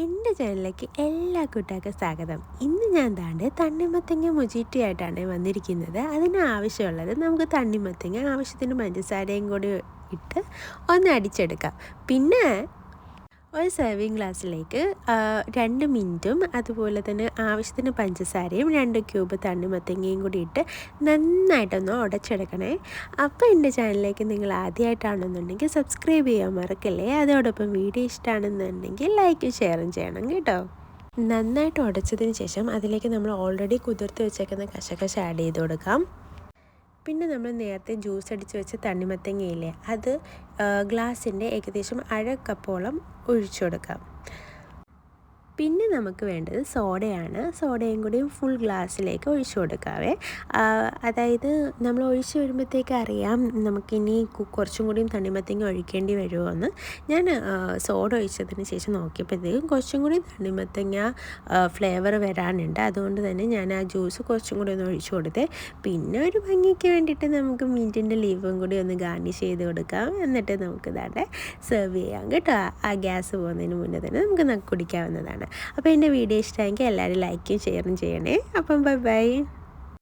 എൻ്റെ ചാനലിലേക്ക് എല്ലാ കൂട്ടുകാർക്കും സ്വാഗതം. ഇന്ന് ഞാൻ തണ്ണിമത്തങ്ങ മൊജിറ്റോ ആയിട്ടാണ് വന്നിരിക്കുന്നത്. അതിന് ആവശ്യമുള്ളത് നമുക്ക് തണ്ണിമത്തങ്ങ ആവശ്യത്തിന് പഞ്ചസാരയും കൂടി ഇട്ട് ഒന്ന് അടിച്ചെടുക്കാം. പിന്നെ ഒരു സെർവിങ് ഗ്ലാസ്സിലേക്ക് 2 മിൻറ്റും അതുപോലെ തന്നെ ആവശ്യത്തിന് പഞ്ചസാരയും 2 ക്യൂബ് തണ്ണിമത്തങ്ങയും കൂടി ഇട്ട് നന്നായിട്ടൊന്ന് ഉടച്ചെടുക്കണേ. അപ്പോൾ എൻ്റെ ചാനലിലേക്ക് നിങ്ങൾ ആദ്യമായിട്ടാണെന്നുണ്ടെങ്കിൽ സബ്സ്ക്രൈബ് ചെയ്യാൻ മറക്കല്ലേ. അതോടൊപ്പം വീഡിയോ ഇഷ്ടമാണെന്നുണ്ടെങ്കിൽ ലൈക്കും ഷെയറും ചെയ്യണം കേട്ടോ. നന്നായിട്ട് ഉടച്ചതിന് ശേഷം അതിലേക്ക് നമ്മൾ ഓൾറെഡി കുതിർത്ത് വെച്ചേക്കുന്ന കശകശ ആഡ് ചെയ്ത് കൊടുക്കാം. പിന്നെ നമ്മൾ നേരത്തെ ജ്യൂസ് അടിച്ച് വെച്ച തണ്ണിമത്തങ്ങയില്ലേ, അത് ഗ്ലാസിൻ്റെ ഏകദേശം 1/2 കപ്പോളം ഒഴിച്ചു കൊടുക്കാം. പിന്നെ നമുക്ക് വേണ്ടത് സോഡയാണ്. സോഡയും കൂടി ഫുൾ ഗ്ലാസ്സിലേക്ക് ഒഴിച്ചു കൊടുക്കാവേ. അതായത് നമ്മൾ ഒഴിച്ച് വരുമ്പോഴത്തേക്ക് അറിയാം നമുക്കിനി കുറച്ചും കൂടിയും തണ്ണിമത്തങ്ങ ഒഴിക്കേണ്ടി വരുമോ എന്ന്. ഞാൻ സോഡ ഒഴിച്ചതിന് ശേഷം നോക്കിയപ്പോഴത്തേക്കും കുറച്ചും കൂടി തണ്ണിമത്തങ്ങ ഫ്ലേവർ വരാനുണ്ട്. അതുകൊണ്ട് തന്നെ ഞാൻ ആ ജ്യൂസ് കുറച്ചും കൂടി ഒന്ന് ഒഴിച്ചു കൊടുത്തേ. പിന്നെ ഒരു ഭംഗിക്ക് വേണ്ടിയിട്ട് നമുക്ക് മീറ്റിൻ്റെ ലീവും കൂടി ഒന്ന് ഗാർണിഷ് ചെയ്ത് കൊടുക്കാം. എന്നിട്ട് നമുക്ക് സെർവ് ചെയ്യാം കേട്ടോ. ആ ഗ്യാസ് പോകുന്നതിന് മുന്നേ തന്നെ നമുക്ക് കുടിക്കാവുന്നതാണ്. അപ്പോൾ എൻ്റെ വീഡിയോ ഇഷ്ടമെങ്കിൽ എല്ലാവരും ലൈക്കും ഷെയറും ചെയ്യണേ. അപ്പം ബൈ.